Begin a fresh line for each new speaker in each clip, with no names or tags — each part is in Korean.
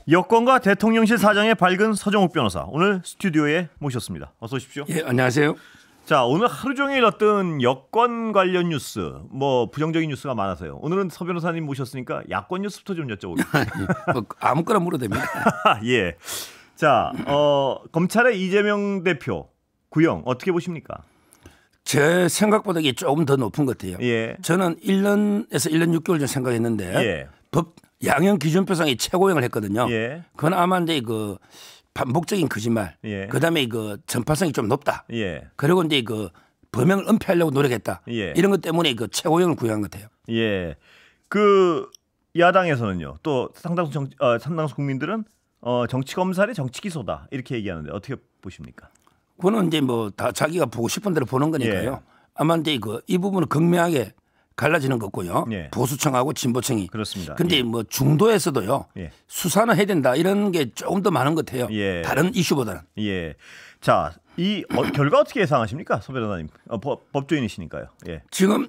여권과 대통령실 사장의 밝은 서정욱 변호사 오늘 스튜디오에 모셨습니다. 어서 오십시오.
예, 안녕하세요.
자, 오늘 하루 종일 어떤 여권 관련 뉴스, 뭐 부정적인 뉴스가 많아서요. 오늘은 서 변호사님 모셨으니까 야권 뉴스부터 좀 여쭤보겠습니다.
뭐 아무거나 물어도 됩니다.
예. 자, 검찰의 이재명 대표 구형 어떻게 보십니까?
제 생각보다 이게 조금 더 높은 것 같아요.
예.
저는 1년에서 1년 6개월 전 생각했는데
예.
법 양형 기준표상이 최고형을 했거든요.
예.
그건 아마 이제 그 반복적인 거짓말,
예.
그다음에 그 전파성이 좀 높다.
예.
그리고 이제 그 범행을 은폐하려고 노력했다.
예.
이런 것 때문에 그 최고형을 구형한 것 같아요.
예. 그 야당에서는요. 또 상당수 국민들은 정치 검찰이 정치 기소다 이렇게 얘기하는데 어떻게 보십니까?
그거는 이제 뭐 다 자기가 보고 싶은 대로 보는 거니까요.
예.
아마 이제 이 부분은 극명하게 갈라지는 거고요.
예.
보수청하고 진보청이.
그렇습니다.
근데
예.
뭐 중도에서도요.
예.
수사는 해야 된다 이런 게 조금 더 많은 것 같아요.
예.
다른 이슈보다는.
예. 자, 이 결과 어떻게 예상하십니까, 서 변호사님? 법조인이시니까요. 예.
지금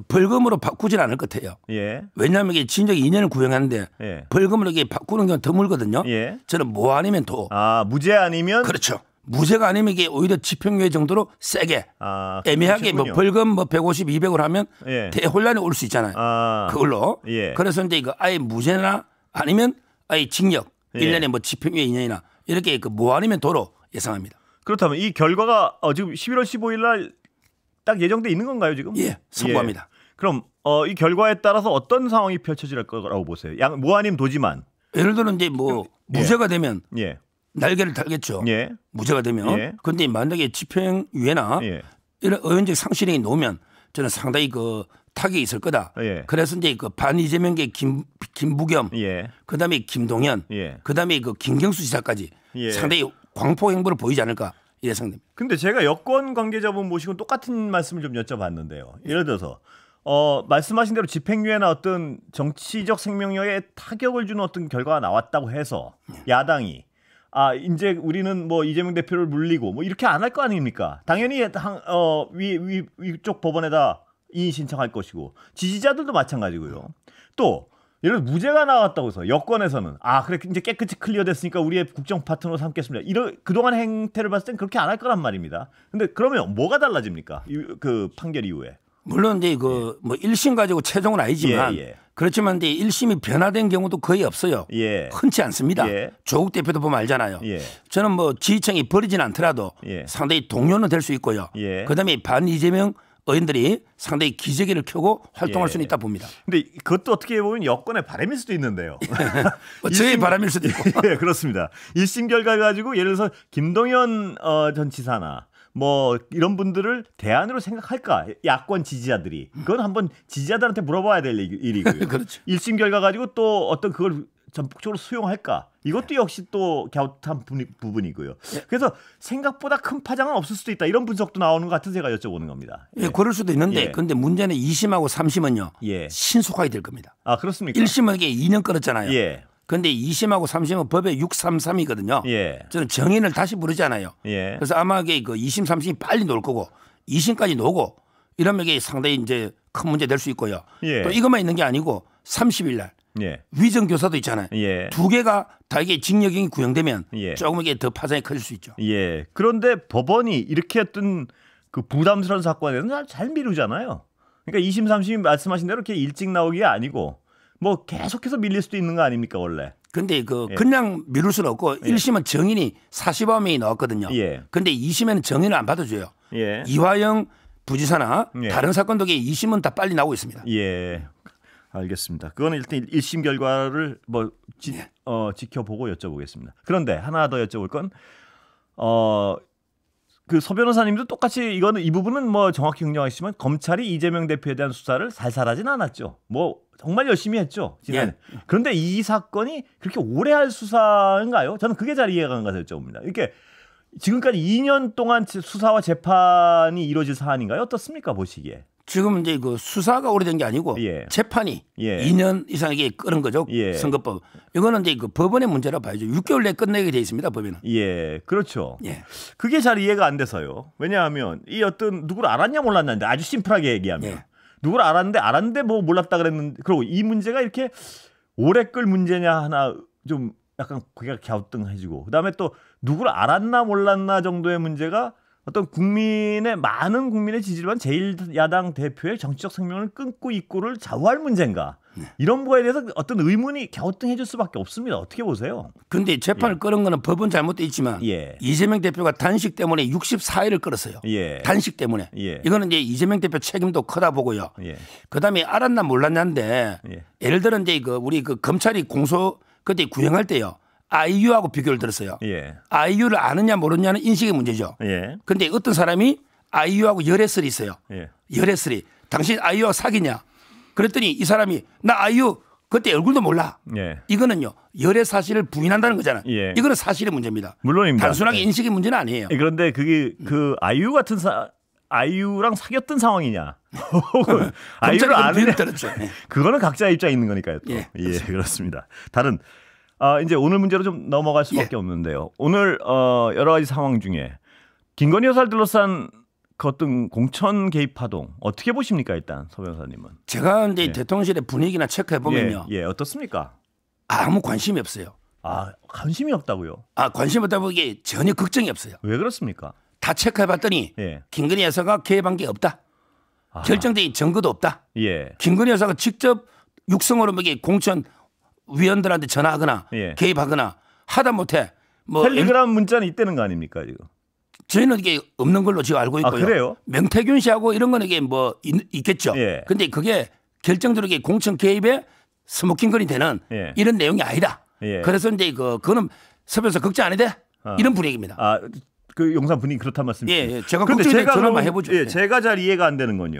벌금으로 바꾸진 않을 것 같아요.
예.
왜냐하면 이게 진작 2년을 구형하는데
예.
벌금으로 이게 바꾸는 건 드물거든요.
예.
저는 뭐 아니면 도.
아, 무죄 아니면
그렇죠. 무죄가 아니면 이게 오히려 집행유예 정도로 세게 애매하게 뭐
그러시군요.
벌금 뭐 150, 200을 하면
예.
대혼란이 올 수 있잖아요. 그걸로.
예.
그래서 이제 이거 아예 무죄나 아니면 아예 징역
예.
1년에 뭐 집행유예 2년이나 이렇게 그 뭐 아니면 도로 예상합니다.
그렇다면 이 결과가 지금 11월 15일 날 딱 예정돼 있는 건가요, 지금?
예, 선고합니다.
예. 그럼 이 결과에 따라서 어떤 상황이 펼쳐질 거라고 보세요? 뭐 아니면 도지만.
예를 들어 이제 뭐
예.
무죄가 되면
예.
날개를 달겠죠.
예.
무죄가 되면.
예.
그런데 만약에 집행유예나
예.
이런 의원직 상실행위 놓으면 저는 상당히 그 타격이 있을 거다.
예.
그래서 이제 그 반이재명계 김부겸,
예.
그다음에 김동연,
예.
그다음에 그 김경수 지사까지
예.
상당히 광포 행보를 보이지 않을까 예상됩니다.
근데 제가 여권 관계자분 모시고 똑같은 말씀을 좀 여쭤봤는데요. 예를 들어서 말씀하신 대로 집행유예나 어떤 정치적 생명력에 타격을 주는 어떤 결과가 나왔다고 해서 야당이 이제 우리는 뭐 이재명 대표를 물리고 뭐 이렇게 안 할 거 아닙니까? 당연히 위쪽 법원에다 이의 신청할 것이고 지지자들도 마찬가지고요. 또 예를 들어 무죄가 나왔다고 해서 여권에서는 그래 이제 깨끗이 클리어됐으니까 우리의 국정 파트너로 삼겠습니다. 그동안 행태를 봤을 땐 그렇게 안 할 거란 말입니다. 근데 그러면 뭐가 달라집니까? 그 판결 이후에.
물론 이제 그 뭐 1심 가지고 최종은 아니지만
예.
그렇지만 이제 1심이 변화된 경우도 거의 없어요.
예.
흔치 않습니다.
예.
조국 대표도 보면 알잖아요.
예.
저는 뭐 지휘청이 버리진 않더라도
예.
상당히 동료는 될 수 있고요.
예.
그다음에 반 이재명 의원들이 상당히 기저귀를 켜고 활동할
예.
수는 있다 봅니다.
근데 그것도 어떻게 보면 여권의 바람일 수도 있는데요.
저의 바람일 수도 있고.
예, 그렇습니다. 1심 결과 가지고 예를 들어서 김동연 전 지사나 뭐 이런 분들을 대안으로 생각할까? 야권 지지자들이. 그건 한번 지지자들한테 물어봐야 될 일이고요.
그렇죠.
1심 결과 가지고 또 어떤 그걸 전폭적으로 수용할까? 이것도 역시 또 갸웃한 부분이고요. 그래서 생각보다 큰 파장은 없을 수도 있다. 이런 분석도 나오는 것 같아서 제가 여쭤보는 겁니다.
예, 그럴 수도 있는데
예.
그런데 문제는 2심하고 3심은요.
예.
신속하게 될 겁니다.
그렇습니까?
1심은 이게 2년 끌었잖아요.
예.
그런데 2심하고 3심은 법에 633이거든요.
예.
저는 정인을 다시 부르잖아요.
예.
그래서 아마 이게 그 2심, 3심이 빨리 놓을 거고 2심까지 놓고 이러면 이게 상당히 이제 큰 문제 될 수 있고요.
예.
또 이것만 있는 게 아니고 30일 날
예.
위정교사도 있잖아요.
예.
두 개가 다 이게 징역형이 구형되면
예.
조금 이게 더 파장이 커질 수 있죠.
예. 그런데 법원이 이렇게 어떤 그 부담스러운 사건에는 잘 미루잖아요. 그러니까 2심, 3심이 말씀하신 대로 이렇게 일찍 나오기가 아니고 뭐 계속해서 밀릴 수도 있는 거 아닙니까 원래?
근데
예.
그냥 미룰 수는 없고 1심은 정인이 40여명이 나왔거든요.
예.
근데 2심에는 정인을 안 받아줘요.
예.
이화영 부지사나
예.
다른 사건도 2심은 다 빨리 나오고 있습니다.
예. 알겠습니다. 그거는 일단 1심 결과를 뭐 지켜보고 여쭤보겠습니다. 그런데 하나 더 여쭤볼 건 그 서 변호사님도 똑같이 이 부분은 뭐 정확히 긍정하시지만 검찰이 이재명 대표에 대한 수사를 살살하진 않았죠. 뭐 정말 열심히 했죠. 지난해.
예.
그런데 이 사건이 그렇게 오래 할 수사인가요? 저는 그게 잘 이해가 안 가서 여쭤봅니다. 이렇게 지금까지 2년 동안 수사와 재판이 이루어질 사안인가요? 어떻습니까 보시기에?
지금 이제 그 수사가 오래된 게 아니고
예.
재판이
예.
2년 이상이게 끄는 거죠.
예.
선거법. 이거는 이제 그 법원의 문제라 봐야죠. 6개월 내에 끝내게 돼 있습니다. 법에는.
예, 그렇죠.
예.
그게 잘 이해가 안 돼서요. 왜냐하면 이 어떤 누구를 알았냐 몰랐는데 아주 심플하게 얘기하면
예.
누구를 알았는데 뭐 몰랐다 그랬는데 그리고 이 문제가 이렇게 오래 끌 문제냐 하나 좀 약간 그게 갸우뚱해지고 그다음에 또 누구를 알았나 몰랐나 정도의 문제가 어떤 많은 국민의 지지를 받은 제1야당 대표의 정치적 생명을 끊고 있고를 좌우할 문제인가? 이런 거에 대해서 어떤 의문이 갸우뚱해질 수밖에 없습니다. 어떻게 보세요?
그런데 재판을 끌은 거는 법은 잘못돼 있지만 이재명 대표가 단식 때문에 64일을 끌었어요. 단식 때문에. 이거는 이제 이재명 대표 책임도 크다 보고요. 그다음에 알았나 몰랐냐인데 예를 들어 이제 우리 검찰이 그때 구형할 때요. 아이유하고 비교를 들었어요. 아이유를 아느냐 모르느냐는 인식의 문제죠. 그런데 어떤 사람이 아이유하고 열애설이 있어요. 열애설이. 당신 아이유하고 사귀냐? 그랬더니 이 사람이 나 아이유 그때 얼굴도 몰라. 이거는요. 열애 사실을 부인한다는 거잖아요. 이거는 사실의 문제입니다.
물론입니다.
단순하게 인식의 문제는 아니에요.
그런데 그게 아이유 같은 아이유랑 사귀었던 상황이냐? 아이유를 아느냐? 그거는 각자의 입장에 있는 거니까요. 또. 그렇습니다. 다른 이제 오늘 문제로 좀 넘어갈 수밖에 없는데요. 오늘 여러 가지 상황 중에 김건희 여사를 둘러싼 그 어떤 공천 개입 파동 어떻게 보십니까? 일단 서 변호사님은.
제가 이제 대통령실의 분위기나 체크해 보면요.
어떻습니까?
아무 관심이 없어요.
관심이 없다고요?
관심 없다고 이게 전혀 걱정이 없어요.
왜 그렇습니까?
다 체크해 봤더니 김건희 여사가 개입한 게 없다. 결정적인 증거도 없다. 김건희 여사가 직접 육성으로 공천 위원들한테 전화하거나 개입하거나 하다 못해
텔레그램 문자는 있다는 거 아닙니까 지금?
저희는 이게 없는 걸로 지금 알고 있고요.
그래요?
명태균 씨하고 이런 거는 이게 있겠죠. 근데 그게 결정적으로 공천 개입에 스모킹건이 되는 이런 내용이 아니다. 그래서 이제 그거는 섭외서 걱정 안 해도 돼. 이런 분위기입니다.
그 용산 분위기 그렇단 말씀이시죠?
제가 걱정이 전화만 해보죠.
제가 잘 이해가 안 되는 건요.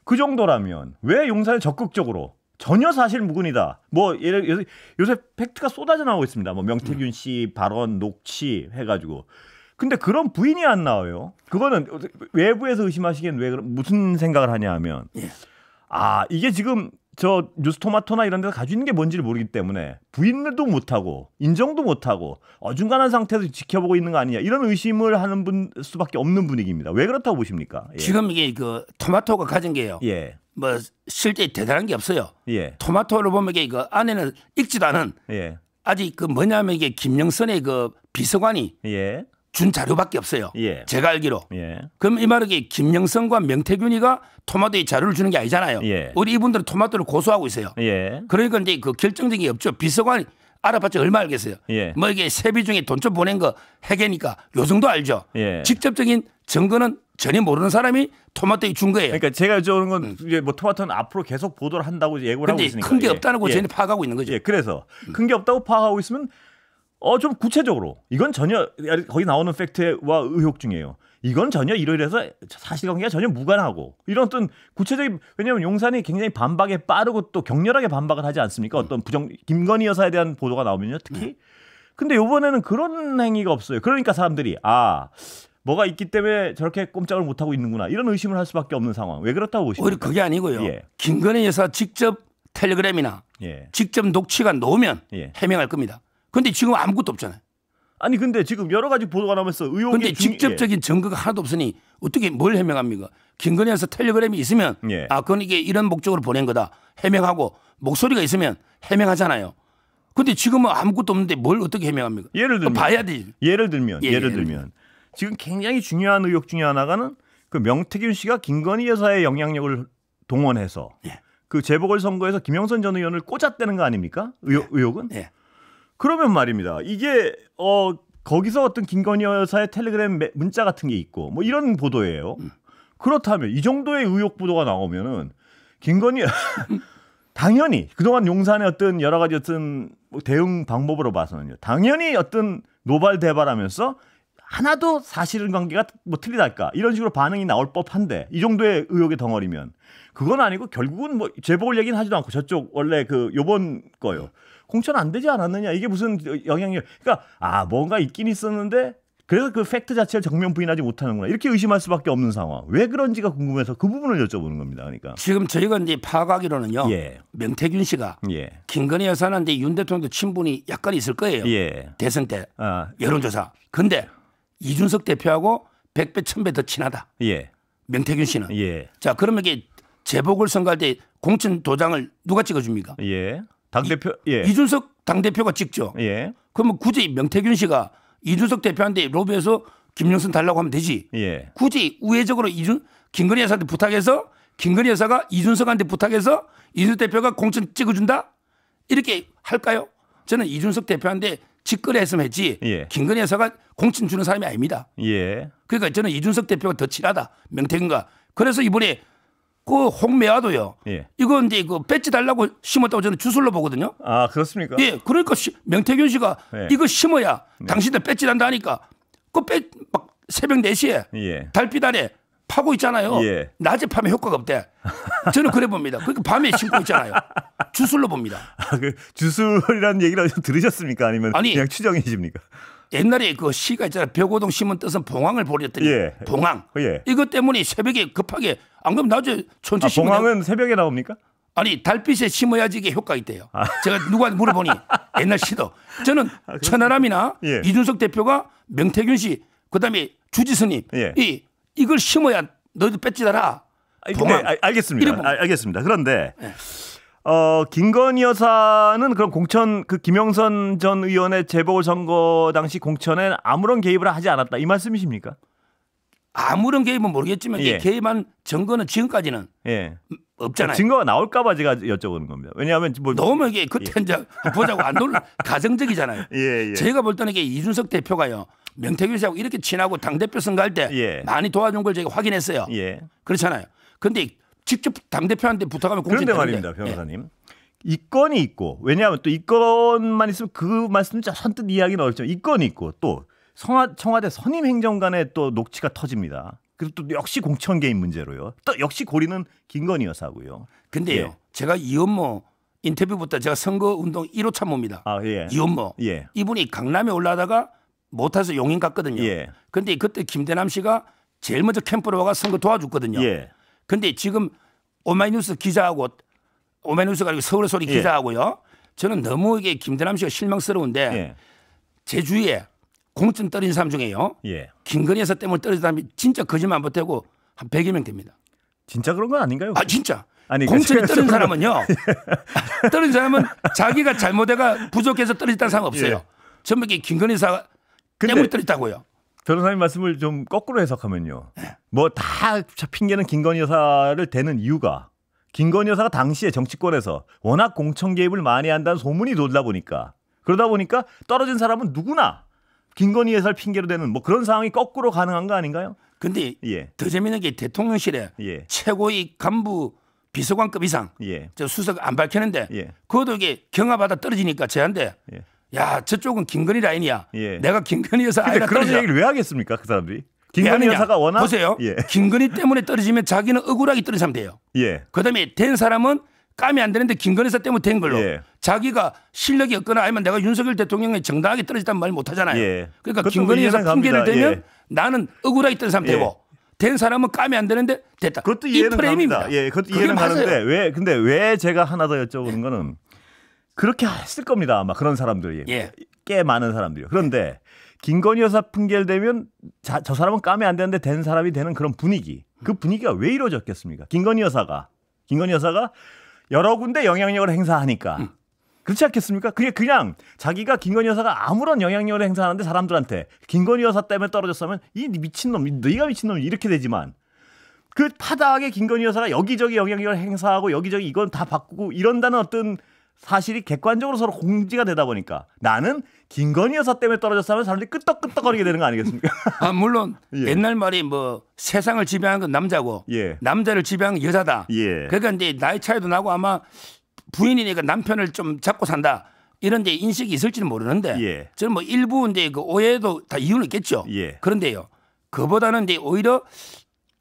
그 정도라면 왜 용산을 적극적으로 전혀 사실 무근이다. 요새 팩트가 쏟아져 나오고 있습니다. 명태균 씨 발언 녹취 해가지고. 근데 그런 부인이 안 나와요. 그거는 외부에서 의심하시기엔 무슨 생각을 하냐 하면 이게 지금 저 뉴스토마토나 이런 데서 가지고 있는 게 뭔지를 모르기 때문에 부인도 못하고 인정도 못하고 어중간한 상태에서 지켜보고 있는 거 아니냐 이런 의심을 하는 수밖에 없는 분위기입니다. 왜 그렇다고 보십니까?
지금 이게 토마토가 가진 게요. 실제 대단한 게 없어요. 토마토를 보면 이게 안에는 익지도 않은 아직 뭐냐면 이게 김영선의 비서관이 준 자료밖에 없어요. 제가 알기로. 그럼 이 말은 김영선과 명태균이가 토마토에 자료를 주는 게 아니잖아요. 우리 이분들은 토마토를 고소하고 있어요. 그러니까 이제 결정적인 게 없죠. 비서관이 알아봤자 얼마 알겠어요. 이게 세비 중에 돈 좀 보낸 거 해계니까 요 정도 알죠. 직접적인 증거는 전혀 모르는 사람이 토마토에 준 거예요.
그러니까 제가 여쭤보는 건 이제 토마토는 앞으로 계속 보도를 한다고 예고를 하고 있으니까.
큰 게 없다는 거 저희는 파악하고 있는 거죠.
그래서 큰 게 없다고 파악하고 있으면 좀 구체적으로 이건 전혀 거기 나오는 팩트와 의혹 중이에요. 이건 전혀 이러이러해서 사실관계가 전혀 무관하고 이런 어떤 구체적인 왜냐하면 용산이 굉장히 반박에 빠르고 또 격렬하게 반박을 하지 않습니까? 어떤 김건희 여사에 대한 보도가 나오면요 특히. 근데 이번에는 그런 행위가 없어요. 그러니까 사람들이 뭐가 있기 때문에 저렇게 꼼짝을 못하고 있는구나 이런 의심을 할 수밖에 없는 상황. 왜 그렇다고 보십니까?
오히려 그게 아니고요. 김건희 여사 직접 텔레그램이나 직접 녹취가 나오면 해명할 겁니다. 근데 지금 아무것도 없잖아요.
아니 근데 지금 여러 가지 보도가 나오면서 의혹이
근데 직접적인 증거가 하나도 없으니 어떻게 뭘 해명합니까? 김건희 여사 텔레그램이 있으면 그건 이게 이런 목적으로 보낸 거다 해명하고 목소리가 있으면 해명하잖아요. 근데 지금은 아무것도 없는데 뭘 어떻게 해명합니까?
예를 들면
봐야 되지.
예를 들면 지금 굉장히 중요한 의혹 중에 하나가는 그 명태균 씨가 김건희 여사의 영향력을 동원해서 그 재보궐선거에서 김영선 전 의원을 꽂았다는 거 아닙니까? 의혹은? 그러면 말입니다. 이게 거기서 어떤 김건희 여사의 텔레그램 문자 같은 게 있고 이런 보도예요. 그렇다면 이 정도의 의혹 보도가 나오면은 김건희 당연히 그동안 용산의 어떤 여러 가지 어떤 대응 방법으로 봐서는요. 당연히 어떤 노발대발하면서 하나도 사실관계가 틀리달까 이런 식으로 반응이 나올 법한데 이 정도의 의혹의 덩어리면 그건 아니고 결국은 재보궐 얘기는 하지도 않고 저쪽 원래 요번 거요. 공천 안 되지 않았느냐 이게 무슨 영향력? 그러니까 뭔가 있긴 있었는데 그래서 그 팩트 자체를 정면 부인하지 못하는구나 이렇게 의심할 수밖에 없는 상황. 왜 그런지가 궁금해서 그 부분을 여쭤보는 겁니다. 그러니까
지금 저희가 이제 파악하기로는요. 명태균 씨가 김건희 여사는 이제 윤 대통령도 친분이 약간 있을 거예요. 대선 때 여론조사. 근데 이준석 대표하고 100배 1000배 더 친하다. 명태균 씨는. 자 그러면 이게 재보궐선거할 때 공천 도장을 누가 찍어줍니까?
당대표
이준석 당대표가 찍죠. 그러면 굳이 명태균 씨가 이준석 대표한테 로비해서 김영선 달라고 하면 되지.
예.
굳이 우회적으로 김건희 여사한테 부탁해서 김건희 여사가 이준석한테 부탁해서 이준석 대표가 공천 찍어준다? 이렇게 할까요? 저는 이준석 대표한테 직거래했으면 했지.
예.
김건희 여사가 공천 주는 사람이 아닙니다.
예.
그러니까 저는 이준석 대표가 더 친하다. 명태균과. 그래서 이번에 그 홍매화도요.
예.
이거 이제 그 배지 달라고 심었다고 저는 주술로 보거든요.
아, 그렇습니까?
예. 그러니까 명태균 씨가
예.
이거 심어야 당신들 배지 단다 하니까 그 막 새벽 4시에
예.
달빛 아래 파고 있잖아요.
예.
낮에 파면 효과가 없대. 저는 그래 봅니다. 그러니까 밤에 심고 있잖아요. 주술로 봅니다.
아, 그 주술이라는 얘기를 어디서 들으셨습니까? 아니면
아니,
그냥 추정이십니까?
옛날에 그 시가 있잖아요. 벽오동 심은 뜻은 봉황을 보렸더니
예.
봉황.
예.
이것 때문에 새벽에 급하게 안 그러면 낮에 천천히 심으면
봉황은 새벽에 나옵니까?
아니 달빛에 심어야지 이게 효과가 있대요. 제가 누구한테 물어보니 옛날 시도. 저는 천하람이나
예.
이준석 대표가 명태균 씨 그다음에 주지스님
예.
이걸 심어야 너희들 배지 달아.
알겠습니다. 알겠습니다. 그런데 김건희 여사는 그럼 공천 그 김영선 전 의원의 재보궐선거 당시 공천에 아무런 개입을 하지 않았다 이 말씀이십니까?
아무런 개입은 모르겠지만
예.
개입한 증거는 지금까지는
예.
없잖아요.
증거가 나올까봐 제가 여쭤보는 겁니다. 왜냐하면
너무 이게 그때 이제 보자고 안 놀라 가정적이잖아요.
예.
제가 볼 때는 이게 이준석 대표가요. 명태균 씨하고 이렇게 친하고 당대표 선거할 때 많이 도와준 걸 제가 확인했어요.
예.
그렇잖아요. 그런데 직접 당대표한테 부탁하면 공천이
그런데 말입니다. 변호사님. 이건이 있고 왜냐하면 또 이건만 있으면 그 말씀 선뜻 이해하기는 어렵지만 이건이 있고 또 청와대 선임 행정관의 또 녹취가 터집니다. 그리고 또 역시 공천 개입 문제로요. 또 역시 고리는 김건희 여사고요.
근데요. 제가 이현모 인터뷰부터 제가 선거운동 1호 참모입니다. 이현모. 이분이 강남에 올라다가 못해서 용인 갔거든요. 그런데 그때 김대남 씨가 제일 먼저 캠프로 와가 선거 도와줬거든요. 그런데 지금 오마이뉴스 기자하고 오마이뉴스가 아니고 서울의 소리 기자하고요. 저는 너무 이게 김대남 씨가 실망스러운데 제 주위에 공천 떨어진 사람 중에요. 김건희 여사 때문에 떨어진 사람이 진짜 거짓말 못하고 한 100여 명 됩니다.
진짜 그런 건 아닌가요?
아 진짜. 아니, 공천이 떨어진 사람은요. 떨어진 사람은 자기가 잘못해가 부족해서 떨어졌다는 사람 없어요. 전부 이게 김건희 여사 때문에 떨어졌다고요.
변호사님 말씀을 좀 거꾸로 해석하면요. 뭐 다 핑계는 김건희 여사를 대는 이유가 김건희 여사가 당시에 정치권에서 워낙 공천 개입을 많이 한다는 소문이 돌다 보니까 그러다 보니까 떨어진 사람은 누구나 김건희 여사를 핑계로 대는 뭐 그런 상황이 거꾸로 가능한 거 아닌가요?
근데 더 재밌는 게 대통령실에 최고위 간부 비서관급 이상 저 수석 안 밝히는데 그것도 이게 경화받아 떨어지니까 저한테 야 저쪽은 김건희 라인이야. 내가 김건희 여사 아이가
그런
떨어져.
얘기를 왜 하겠습니까? 그 사람들이. 김건희 여사가 워낙
보세요. 김건희 때문에 떨어지면 자기는 억울하게 떨어지면 돼요. 그다음에 된 사람은 까면 안 되는데 김건희 여사 때문에 된 걸로 자기가 실력이 없거나 아니면 내가 윤석열 대통령이 정당하게 떨어졌다는 말 못 하잖아요. 그러니까 김건희 여사 핑계를 대면 나는 억울하게 떨어진 사람 되고 된 사람은 까면 안 되는데 됐다.
그것도 이해는 갑니다. 그것도 이해는 가는데 근데 왜 제가 하나 더 여쭤보는 거는 그렇게 했을 겁니다. 아마 그런 사람들이 꽤 많은 사람들이요. 그런데 김건희 여사 핑계를 대면 저 사람은 까면 안 되는데 된 사람이 되는 그런 분위기. 그 분위기가 왜 이루어졌겠습니까? 김건희 여사가 여러 군데 영향력을 행사하니까 그렇지 않겠습니까? 그게 그냥 자기가 김건희 여사가 아무런 영향력을 행사하는데 사람들한테 김건희 여사 때문에 떨어졌으면 이 미친놈, 네가 미친놈 이렇게 되지만 그 파다하게 김건희 여사가 여기저기 영향력을 행사하고 여기저기 이건 다 바꾸고 이런다는 어떤 사실이 객관적으로 서로 공지가 되다 보니까 나는 김건희 여사 때문에 떨어졌으면 사람들이 끄떡끄떡거리게 되는 거 아니겠습니까?
아 물론 옛날 말이 뭐 세상을 지배하는 건 남자고 남자를 지배하는 건 여자다. 그러니까 이제 나이 차이도 나고 아마 부인이니까 남편을 좀 잡고 산다 이런 이제 인식이 있을지는 모르는데 저는 뭐 일부 이제 그 오해도 다 이유는 있겠죠. 그런데요 그보다는 이제 오히려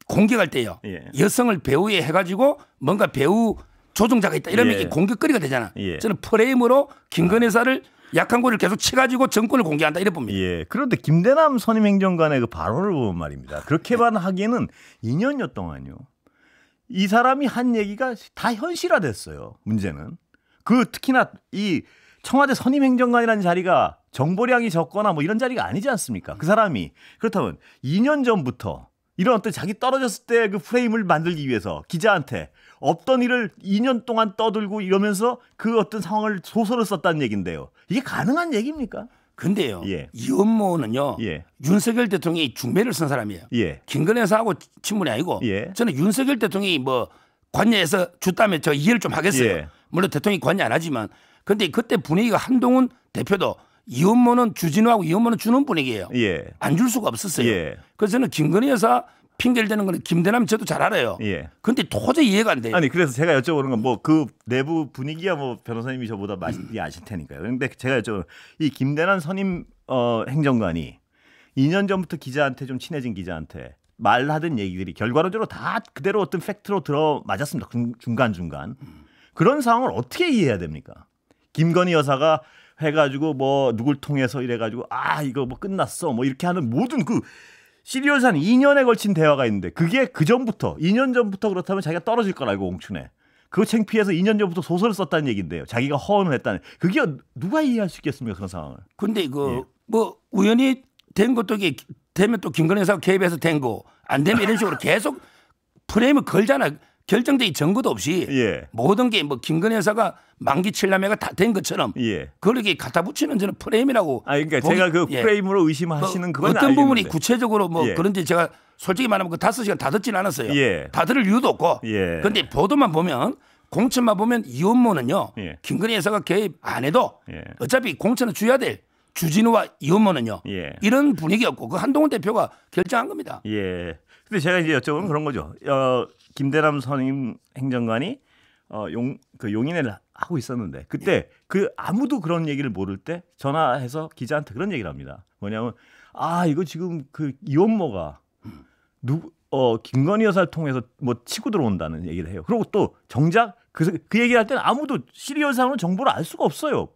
공격할 때요 여성을 배우에 해가지고 뭔가 배우 조종자가 있다 이러면 이게 공격거리가 되잖아. 저는 프레임으로 김건희 여사를 약한 고리를 계속 쳐가지고 정권을 공개한다 이래 봅니다.
그런데 김대남 선임 행정관의 그 발언을 보면 말입니다. 그렇게만 하기에는 2년여 동안요. 이 사람이 한 얘기가 다 현실화됐어요. 문제는 특히나 이 청와대 선임 행정관이라는 자리가 정보량이 적거나 뭐 이런 자리가 아니지 않습니까? 그 사람이 그렇다면 2년 전부터 이런 어떤 자기 떨어졌을 때 그 프레임을 만들기 위해서 기자한테 없던 일을 2년 동안 떠들고 이러면서 그 어떤 상황을 소설을 썼다는 얘기인데요. 이게 가능한 얘기입니까?
근데요. 이원모는요. 윤석열 대통령이 중매를 쓴 사람이에요. 김건희 여사하고 친분이 아니고 저는 윤석열 대통령이 뭐 관여해서 줬다면 저 이해를 좀 하겠어요. 물론 대통령이 관여 안 하지만 근데 그때 분위기가 한동훈 대표도 이원모는 주진우하고 이원모는 주는 분위기예요. 안 줄 수가 없었어요. 그래서 저는 김건희 여사 핑계를 대는 거는 김대남 저도 잘 알아요. 근데 도저히 이해가 안 돼요.
아니 그래서 제가 여쭤보는 건 뭐 그 내부 분위기야 뭐 변호사님이 저보다 많이 아실 테니까요. 그런데 제가 여쭤보는 이 김대남 선임 행정관이 2년 전부터 기자한테 좀 친해진 기자한테 말하던 얘기들이 결과론적으로 다 그대로 어떤 팩트로 들어 맞았습니다. 중간중간. 그런 상황을 어떻게 이해해야 됩니까? 김건희 여사가 해가지고 뭐 누굴 통해서 이래가지고 아 이거 뭐 끝났어 뭐 이렇게 하는 모든 그 시리얼산 2년에 걸친 대화가 있는데 그게 그 전부터 2년 전부터 그렇다면 자기가 떨어질 걸 알고 옹춘에 그거 창피해서 2년 전부터 소설을 썼다는 얘기인데요. 자기가 허언을 했다는 그게 누가 이해할 수 있겠습니까 그런 상황을.
근데 뭐 우연히 된 것도 이게 되면 또 김건희 여사가 개입해서 된 거 안 되면 이런 식으로 계속 프레임을 걸잖아. 결정적인 증거도 없이 모든 게 뭐 김건희 여사가 만기 칠남매가 다 된 것처럼 그렇게 갖다 붙이는 저는 프레임이라고.
그러니까 제가 그 프레임으로 의심하시는 그건
어떤
알겠는데.
부분이 구체적으로 뭐 그런지 제가 솔직히 말하면 그 5시간 다 듣지는 않았어요. 다 들을 이유도 없고. 그런데 보도만 보면 공천만 보면 이원모는요. 김건희 여사가 개입 안 해도 어차피 공천을 줘야 될 주진우와 이원모는요. 이런 분위기였고 그 한동훈 대표가 결정한 겁니다.
근데 제가 이제 여쭤보는 그런 거죠. 김대남 선임 행정관이 용인회를 하고 있었는데 그때 그 아무도 그런 얘기를 모를 때 전화해서 기자한테 그런 얘기를 합니다. 뭐냐면 이거 지금 그 이원모가 김건희 여사를 통해서 뭐 치고 들어온다는 얘기를 해요. 그리고 또 정작 그 얘기를 할 때는 아무도 시리얼상으로 정보를 알 수가 없어요.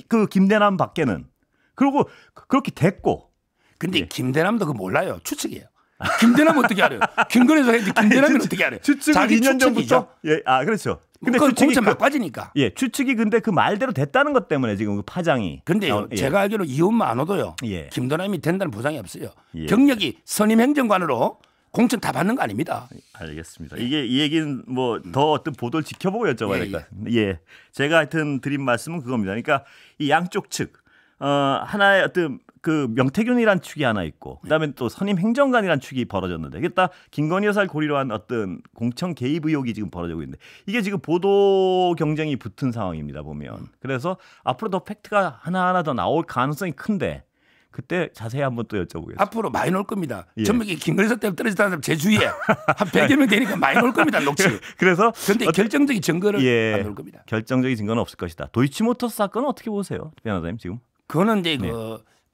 그 김대남 밖에는. 그리고 그렇게 됐고.
근데 김대남도 그거 몰라요. 추측이에요. 김대남 어떻게 알아요? 김건희 여사가 했는데 김대남은 어떻게 알아요?
추측이 2년 전부터. 그렇죠.
근데 공천 막 빠지니까.
추측이 근데 그 말대로 됐다는 것 때문에 지금 그 파장이.
근데 제가 알기로 이원모 안 얻어요. 김대남이 된다는 보장이 없어요. 경력이 선임 행정관으로 공천 다 받는 거 아닙니다.
알겠습니다. 이 얘기는 뭐 더 어떤 보도를 지켜보고 여쭤봐야 될 것 같습니다. 제가 하여튼 드린 말씀은 그겁니다. 그러니까 이 양쪽 측 하나의 어떤 그 명태균이란 축이 하나 있고 그다음에 또 선임 행정관이란 축이 벌어졌는데 이게 딱 김건희 여사를 고리로 한 어떤 공천 개입 의혹이 지금 벌어지고 있는데 이게 지금 보도 경쟁이 붙은 상황입니다 보면. 그래서 앞으로 더 팩트가 하나하나 더 나올 가능성이 큰데 그때 자세히 한번 또 여쭤보겠습니다.
앞으로 많이 나올 겁니다. 전부 김건희 여사 때문에 떨어졌다는 사람 제 주위에 한 100여 명 되니까 많이 나올 겁니다. 녹취.
그래서
그런데 결정적인 증거를 안 나올 겁니다.
결정적인 증거는 없을 것이다. 도이치모터스 사건은 어떻게 보세요? 변호사님 지금.
그거는 이제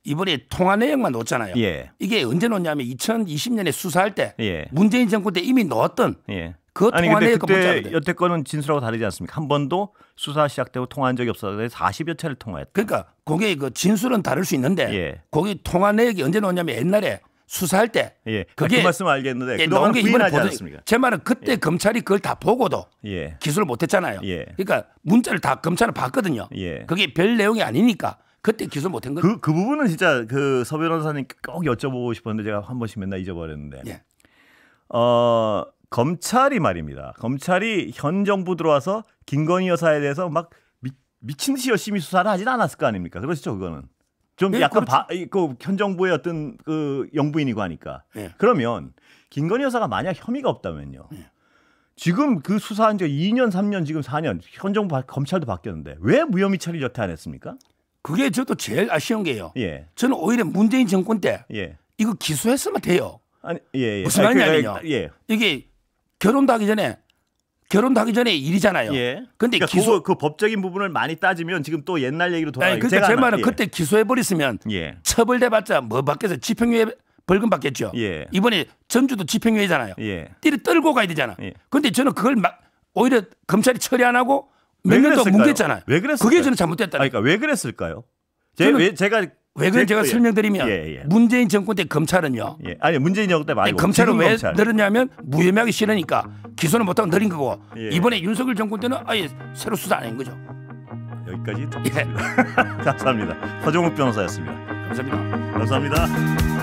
이번에 통화 내용만 놓았잖아요. 이게 언제 놓냐면 2020년에 수사할 때 문재인 정권 때 이미 넣었던 그 통화 내용
그때 여태 거는 진술하고 다르지 않습니까? 한 번도 수사 시작되고 통화한 적이 없어서 40여 차례를 통화했다.
그러니까 그게 그 진술은 다를 수 있는데 거기 통화 내역이 언제 놓냐면 옛날에 수사할 때
그게 그 말씀 알겠는데 그동안 부인하지 않았습니까?
제 말은 그때 검찰이 그걸 다 보고도 기소를 못했잖아요. 그러니까 문자를 다 검찰은 봤거든요. 그게 별 내용이 아니니까. 그때 기소 못한 거죠.
그 부분은 진짜 그 서 변호사님 꼭 여쭤보고 싶었는데 제가 한 번씩 맨날 잊어버렸는데. 검찰이 말입니다. 검찰이 현 정부 들어와서 김건희 여사에 대해서 막 미친 듯이 열심히 수사를 하진 않았을 거 아닙니까? 그렇죠, 그거는. 좀 약간 그 현 정부의 어떤 그 영부인이고 하니까. 그러면 김건희 여사가 만약 혐의가 없다면요. 지금 그 수사한 지 2년, 3년, 지금 4년 현 정부 검찰도 바뀌었는데 왜 무혐의 처리 여태 안 했습니까?
그게 저도 제일 아쉬운 게요. 저는 오히려 문재인 정권 때 이거 기소했으면 돼요. 무슨 말이냐면요. 이게 결혼도 하기 전에 일이잖아요.
근데 그러니까 그 법적인 부분을 많이 따지면 지금 또 옛날 얘기로 돌아가요.
그러니까 제 말은 그때 기소해 버렸으면 처벌돼봤자 뭐 받겠어. 집행유예 벌금 받겠죠. 이번에 전주도 집행유예잖아요. 띠를 떨고 가야 되잖아. 그런데 저는 그걸 오히려 검찰이 처리 안 하고 몇 년 더 뭉갰잖아요.
왜 그랬을까요?
그게 저는 잘못됐다.
그러니까 왜 그랬을까요?
왜 그런 제가 설명드리면 문재인 정권 때 검찰은요.
아니 문재인 정권 때 말고
검찰은 왜 늘었냐면 무혐의하기 싫으니까 기소는 못하고 늘린 거고 이번에 윤석열 정권 때는 아예 새로 수사 안 한 거죠.
여기까지 듣겠습니다. 감사합니다. 서정욱 변호사였습니다.
감사합니다.
감사합니다.